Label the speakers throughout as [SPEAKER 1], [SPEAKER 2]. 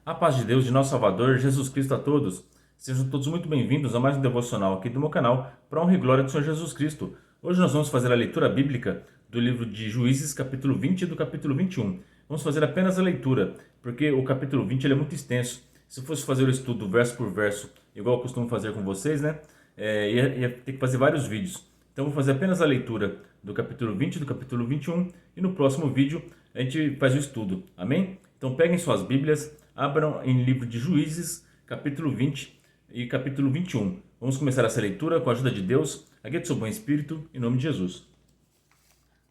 [SPEAKER 1] A paz de Deus, de nosso Salvador, Jesus Cristo a todos. Sejam todos muito bem-vindos a mais um devocional aqui do meu canal, para a honra e glória do Senhor Jesus Cristo. Hoje nós vamos fazer a leitura bíblica do livro de Juízes, capítulo 20 e do capítulo 21. Vamos fazer apenas a leitura, porque o capítulo 20 ele é muito extenso. Se eu fosse fazer o estudo verso por verso, igual eu costumo fazer com vocês, né? Ia ter que fazer vários vídeos. Então eu vou fazer apenas a leitura do capítulo 20 e do capítulo 21 e no próximo vídeo a gente faz o estudo. Amém? Então peguem suas Bíblias, abram em livro de Juízes, capítulo 20 e capítulo 21. Vamos começar essa leitura com a ajuda de Deus, a guia do seu bom espírito, em nome de Jesus.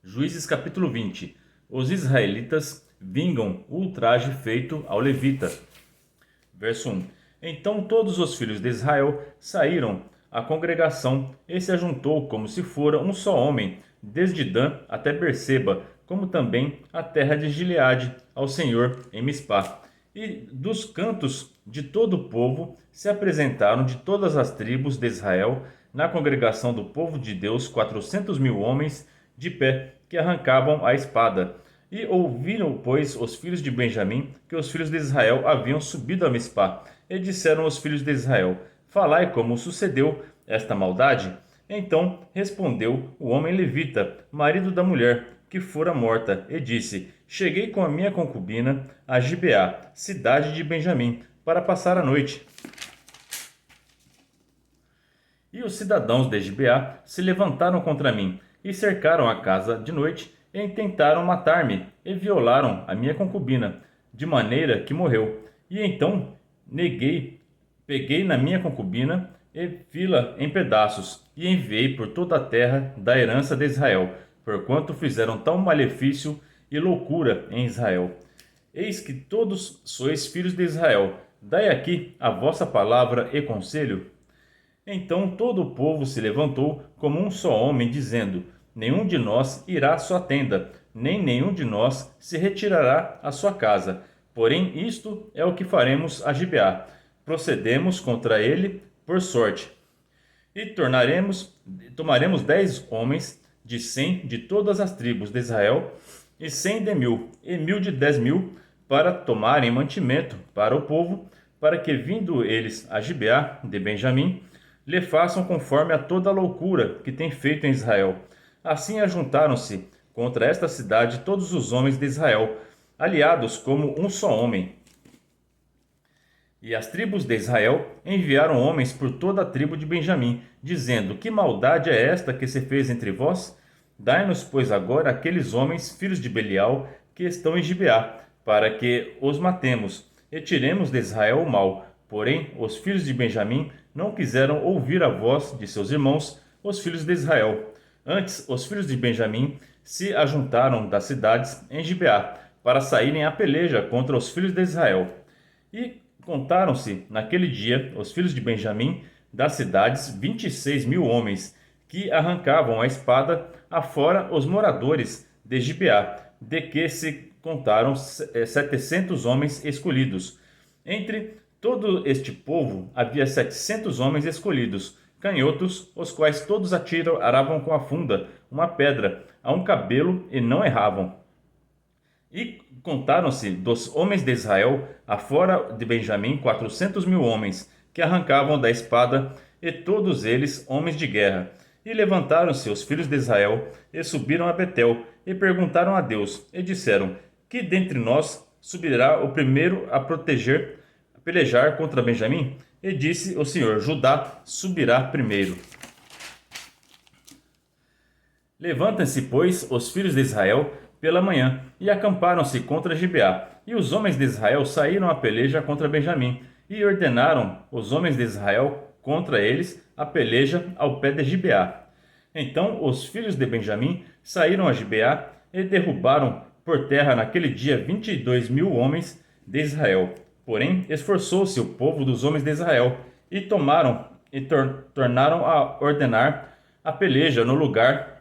[SPEAKER 1] Juízes, capítulo 20. Os israelitas vingam o ultraje feito ao levita. Verso 1. Então todos os filhos de Israel saíram à congregação e se ajuntou como se fora um só homem, desde Dan até Berseba, como também a terra de Gileade, ao Senhor em Mispá. E dos cantos de todo o povo se apresentaram de todas as tribos de Israel na congregação do povo de Deus 400.000 homens de pé que arrancavam a espada. E ouviram, pois, os filhos de Benjamim que os filhos de Israel haviam subido a Mispá. E disseram os filhos de Israel: Falai como sucedeu esta maldade. Então respondeu o homem levita, marido da mulher que fora morta, e disse: Cheguei com a minha concubina a Gibeá, cidade de Benjamim, para passar a noite. E os cidadãos de Gibeá se levantaram contra mim, e cercaram a casa de noite, e tentaram matar-me, e violaram a minha concubina, de maneira que morreu. E então peguei na minha concubina, e fi-la em pedaços, e enviei por toda a terra da herança de Israel, porquanto fizeram tal malefício e loucura em Israel. Eis que todos sois filhos de Israel, dai aqui a vossa palavra e conselho. Então todo o povo se levantou como um só homem, dizendo: Nenhum de nós irá à sua tenda, nem nenhum de nós se retirará à sua casa. Porém, isto é o que faremos a Gibeá: procedemos contra ele por sorte. E tomaremos 10 homens de 100 de todas as tribos de Israel, e 100 de 1.000, e 1.000 de 10.000, para tomarem mantimento para o povo, para que, vindo eles a Gibeá de Benjamim, lhe façam conforme a toda a loucura que tem feito em Israel. Assim ajuntaram-se contra esta cidade todos os homens de Israel, aliados como um só homem. E as tribos de Israel enviaram homens por toda a tribo de Benjamim, dizendo: Que maldade é esta que se fez entre vós? Dai-nos, pois, agora aqueles homens, filhos de Belial, que estão em Gibeá, para que os matemos, e tiremos de Israel o mal. Porém, os filhos de Benjamim não quiseram ouvir a voz de seus irmãos, os filhos de Israel. Antes, os filhos de Benjamim se ajuntaram das cidades em Gibeá, para saírem à peleja contra os filhos de Israel. E contaram-se naquele dia os filhos de Benjamim das cidades 26.000 homens, que arrancavam a espada afora os moradores de Gibeá, de que se contaram 700 homens escolhidos. Entre todo este povo havia 700 homens escolhidos, canhotos, os quais todos atiravam com a funda uma pedra a um cabelo e não erravam. E contaram-se dos homens de Israel, afora de Benjamim, 400.000 homens, que arrancavam da espada, e todos eles homens de guerra. E levantaram-se os filhos de Israel, e subiram a Betel, e perguntaram a Deus, e disseram: Que dentre nós subirá o primeiro a pelejar contra Benjamim? E disse o Senhor: Judá subirá primeiro. Levantem-se, pois, os filhos de Israel pela manhã, e acamparam-se contra Gibeá. E os homens de Israel saíram à peleja contra Benjamim, e ordenaram os homens de Israel contra eles a peleja ao pé de Gibeá. Então os filhos de Benjamim saíram a Gibeá e derrubaram por terra naquele dia 22.000 homens de Israel. Porém, esforçou-se o povo dos homens de Israel, e tornaram a ordenar a peleja no lugar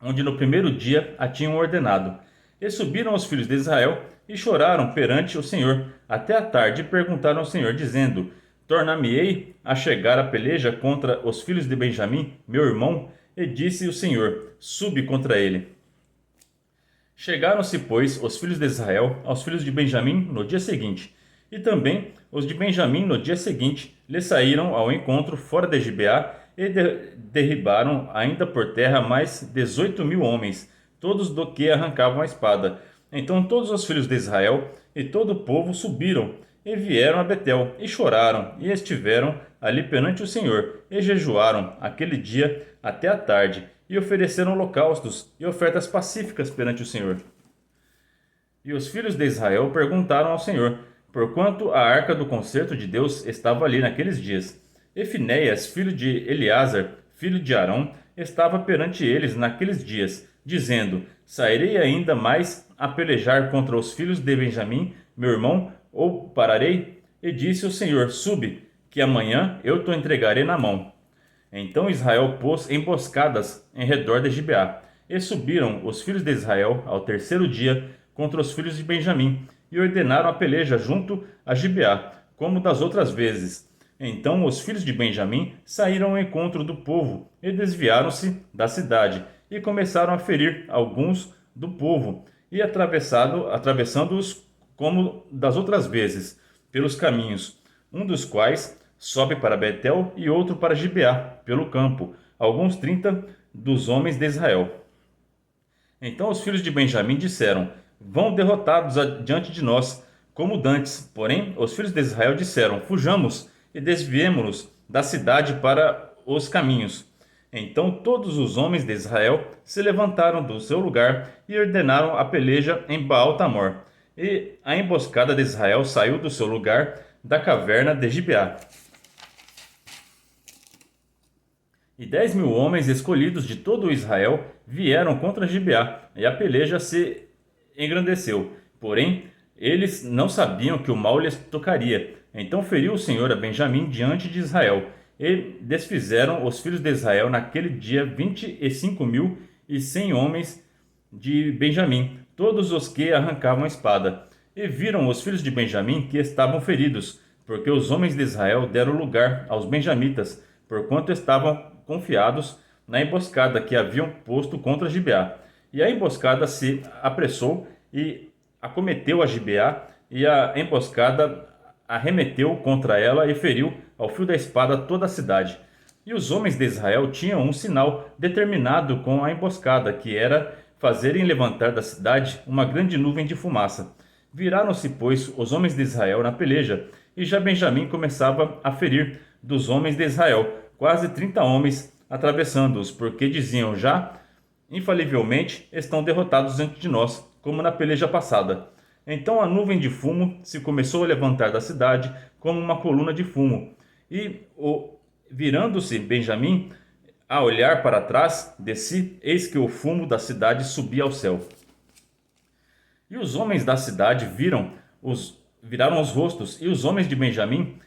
[SPEAKER 1] onde no primeiro dia a tinham ordenado. E subiram os filhos de Israel e choraram perante o Senhor até a tarde, e perguntaram ao Senhor, dizendo: Tornar-me-ei a chegar a peleja contra os filhos de Benjamim, meu irmão? E disse o Senhor: Sube contra ele. Chegaram-se, pois, os filhos de Israel aos filhos de Benjamim no dia seguinte, E também os de Benjamim no dia seguinte lhe saíram ao encontro fora de Gibeá e derribaram ainda por terra mais 18.000 homens, todos do que arrancavam a espada. Então todos os filhos de Israel e todo o povo subiram e vieram a Betel e choraram e estiveram ali perante o Senhor e jejuaram aquele dia até a tarde e ofereceram holocaustos e ofertas pacíficas perante o Senhor. E os filhos de Israel perguntaram ao Senhor, porquanto a arca do concerto de Deus estava ali naqueles dias. E Finéias, filho de Eleazar, filho de Arão, estava perante eles naqueles dias, dizendo: Sairei ainda mais a pelejar contra os filhos de Benjamim, meu irmão, ou pararei? E disse o Senhor: Sube, que amanhã eu te entregarei na mão. Então Israel pôs emboscadas em redor de Gibeá, e subiram os filhos de Israel ao terceiro dia contra os filhos de Benjamim, e ordenaram a peleja junto a Gibeá, como das outras vezes. Então os filhos de Benjamim saíram ao encontro do povo, e desviaram-se da cidade, e começaram a ferir alguns do povo, e atravessando-os como das outras vezes, pelos caminhos, um dos quais sobe para Betel e outro para Gibeá, pelo campo, alguns 30 dos homens de Israel. Então os filhos de Benjamim disseram: Vão derrotados diante de nós, como dantes. Porém, os filhos de Israel disseram: Fujamos e desviemo-nos da cidade para os caminhos. Então todos os homens de Israel se levantaram do seu lugar e ordenaram a peleja em Baal-Tamor. E a emboscada de Israel saiu do seu lugar da caverna de Gibeá. E 10.000 homens escolhidos de todo Israel vieram contra Gibeá, e a peleja se engrandeceu. Porém, eles não sabiam que o mal lhes tocaria. Então feriu o Senhor a Benjamim diante de Israel, e desfizeram os filhos de Israel naquele dia 25.100 homens de Benjamim, todos os que arrancavam a espada. E viram os filhos de Benjamim que estavam feridos, porque os homens de Israel deram lugar aos benjamitas, porquanto estavam confiados na emboscada que haviam posto contra Gibeá. E a emboscada se apressou e acometeu a Gibeá, e a emboscada arremeteu contra ela e feriu ao fio da espada toda a cidade. E os homens de Israel tinham um sinal determinado com a emboscada, que era fazerem levantar da cidade uma grande nuvem de fumaça. Viraram-se, pois, os homens de Israel na peleja, e já Benjamim começava a ferir dos homens de Israel, quase 30 homens, atravessando-os, porque diziam: já, infalivelmente, estão derrotados diante de nós, como na peleja passada. Então a nuvem de fumo se começou a levantar da cidade, como uma coluna de fumo. E, virando-se Benjamim, a olhar para trás de si, eis que o fumo da cidade subia ao céu. E os homens da cidade viraram os rostos, e os homens de Benjamim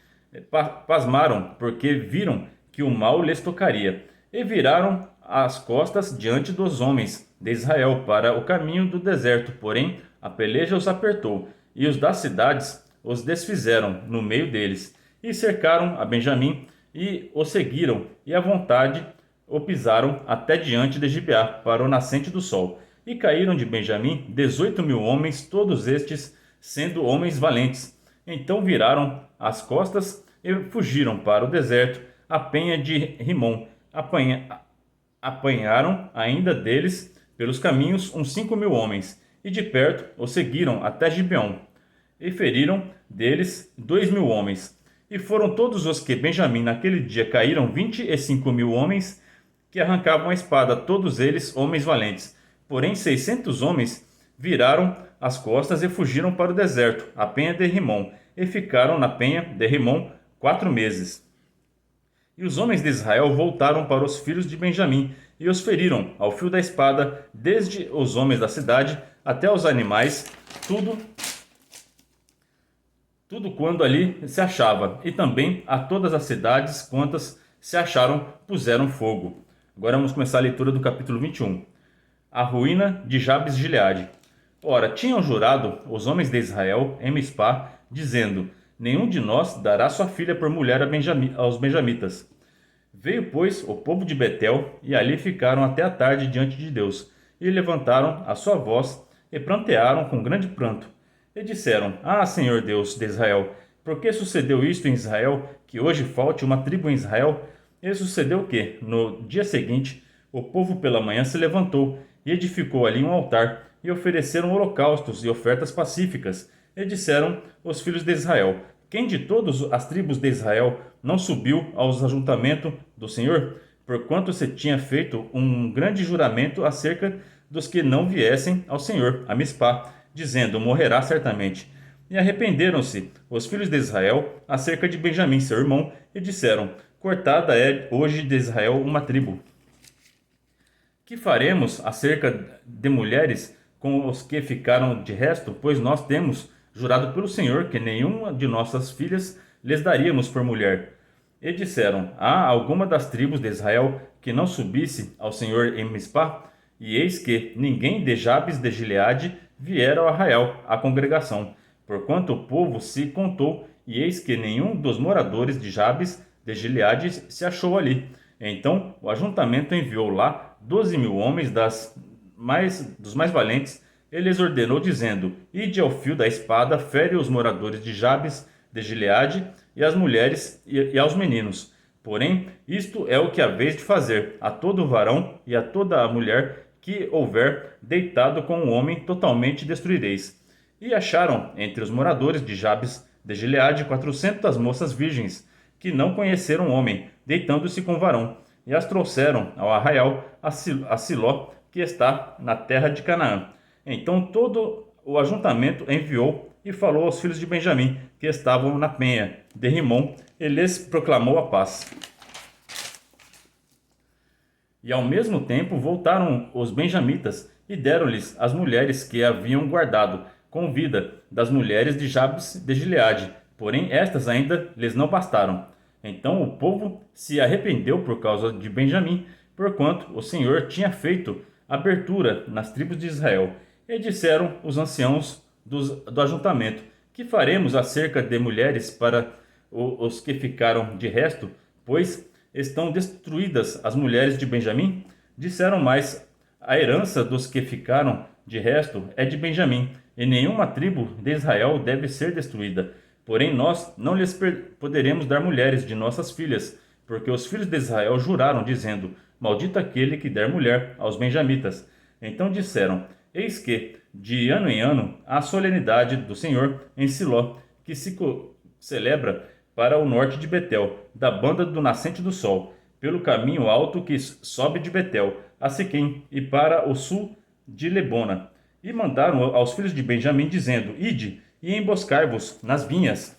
[SPEAKER 1] pasmaram, porque viram que o mal lhes tocaria, e viraram as costas diante dos homens de Israel para o caminho do deserto. Porém, a peleja os apertou, e os das cidades os desfizeram no meio deles, e cercaram a Benjamim, e o seguiram, e à vontade o pisaram até diante de Gibeá, para o nascente do sol. E caíram de Benjamim 18.000 homens, todos estes sendo homens valentes. Então viraram as costas e fugiram para o deserto, a penha de Rimom. Apanharam ainda deles pelos caminhos uns 5.000 homens, e de perto os seguiram até Gibeon, e feriram deles 2.000 homens. E foram todos os que Benjamim naquele dia caíram 25.000 homens, que arrancavam a espada, todos eles homens valentes. Porém 600 homens viraram as costas e fugiram para o deserto, a penha de Rimom, e ficaram na penha de Rimom 4 meses. E os homens de Israel voltaram para os filhos de Benjamim, e os feriram ao fio da espada, desde os homens da cidade até os animais, tudo quando ali se achava, e também a todas as cidades quantas se acharam puseram fogo. Agora vamos começar a leitura do capítulo 21. A ruína de Jabes de Gileade. Ora, tinham jurado os homens de Israel em Mispá, dizendo: nenhum de nós dará sua filha por mulher aos benjamitas. Veio, pois, o povo de Betel, e ali ficaram até a tarde diante de Deus, e levantaram a sua voz, e prantearam com grande pranto. e disseram: Ah, Senhor Deus de Israel, por que sucedeu isto em Israel, que hoje falte uma tribo em Israel? E sucedeu que, no dia seguinte, o povo pela manhã se levantou e edificou ali um altar, e ofereceram holocaustos e ofertas pacíficas. E disseram os filhos de Israel: Quem de todas as tribos de Israel não subiu aos ajuntamentos do Senhor? Porquanto se tinha feito um grande juramento acerca dos que não viessem ao Senhor, a Mispá, dizendo: Morrerá certamente. E arrependeram-se os filhos de Israel acerca de Benjamim, seu irmão, e disseram: Cortada é hoje de Israel uma tribo. Que faremos acerca de mulheres com os que ficaram de resto? Pois nós temos jurado pelo Senhor que nenhuma de nossas filhas lhes daríamos por mulher. E disseram: Há alguma das tribos de Israel que não subisse ao Senhor em Mispá? E eis que ninguém de Jabes de Gileade viera ao arraial, à congregação, porquanto o povo se contou, e eis que nenhum dos moradores de Jabes de Gileade se achou ali. Então o ajuntamento enviou lá 12.000 homens dos mais valentes. Ele lhes ordenou, dizendo: Ide ao fio da espada, fere os moradores de Jabes de Gileade, e as mulheres e aos meninos. Porém, isto é o que haveis de fazer: a todo varão e a toda a mulher que houver deitado com um homem, totalmente destruireis. E acharam entre os moradores de Jabes de Gileade 400 moças virgens, que não conheceram homem, deitando-se com varão, e as trouxeram ao arraial a Siló, que está na terra de Canaã. Então todo o ajuntamento enviou e falou aos filhos de Benjamim, que estavam na penha de Rimom, e lhes proclamou a paz. E ao mesmo tempo voltaram os benjamitas e deram-lhes as mulheres que haviam guardado, com vida, das mulheres de Jabes de Gileade. Porém, estas ainda lhes não bastaram. Então o povo se arrependeu por causa de Benjamim, porquanto o Senhor tinha feito abertura nas tribos de Israel. E disseram os anciãos do ajuntamento: Que faremos acerca de mulheres para os que ficaram de resto? Pois estão destruídas as mulheres de Benjamim? Disseram mais: A herança dos que ficaram de resto é de Benjamim, e nenhuma tribo de Israel deve ser destruída. Porém nós não lhes poderemos dar mulheres de nossas filhas, porque os filhos de Israel juraram, dizendo: Maldito aquele que der mulher aos benjamitas. Então disseram: Eis que, de ano em ano, há a solenidade do Senhor em Siló, que se celebra para o norte de Betel, da banda do nascente do sol, pelo caminho alto que sobe de Betel a Siquém, e para o sul de Lebona. E mandaram aos filhos de Benjamim, dizendo: Ide e emboscai-vos nas vinhas.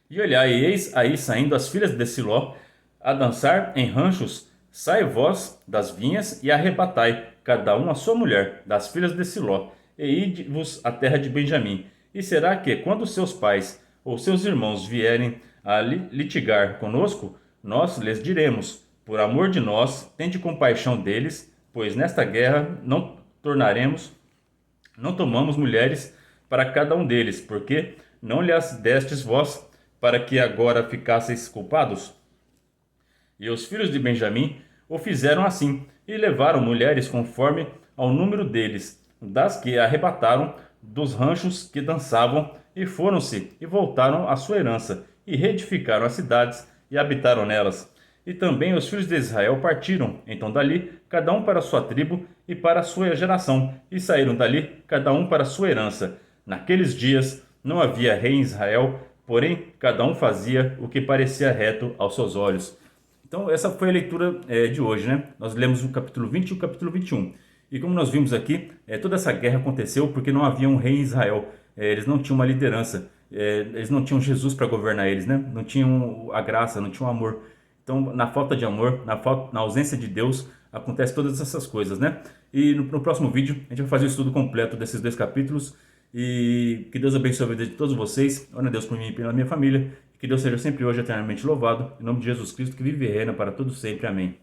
[SPEAKER 1] E olhai, eis aí saindo as filhas de Siló a dançar em ranchos. Sai vós das vinhas e arrebatai, cada um a sua mulher, das filhas de Siló, e ide-vos à terra de Benjamim. E será que, quando seus pais ou seus irmãos vierem a litigar conosco, nós lhes diremos: Por amor de nós, tende compaixão deles, pois nesta guerra não tomamos mulheres para cada um deles, porque não lhes destes vós, para que agora ficasseis culpados? E os filhos de Benjamim o fizeram assim, e levaram mulheres conforme ao número deles, das que arrebataram dos ranchos que dançavam, e foram-se e voltaram à sua herança, e reedificaram as cidades e habitaram nelas. E também os filhos de Israel partiram, então dali, cada um para a sua tribo e para a sua geração, e saíram dali, cada um para a sua herança. Naqueles dias não havia rei em Israel, porém cada um fazia o que parecia reto aos seus olhos. Então essa foi a leitura de hoje, né? Nós lemos o capítulo 20 e o capítulo 21. E como nós vimos aqui, toda essa guerra aconteceu porque não havia um rei em Israel. Eles não tinham uma liderança, eles não tinham Jesus para governar eles, né? Não tinham a graça, não tinham o amor. Então, na falta de amor, na ausência de Deus, acontece todas essas coisas, né? E no próximo vídeo a gente vai fazer o estudo completo desses 2 capítulos. E que Deus abençoe a vida de todos vocês. Ore a Deus por mim e pela minha família. Que Deus seja sempre hoje eternamente louvado. Em nome de Jesus Cristo, que vive e reina para todos sempre. Amém.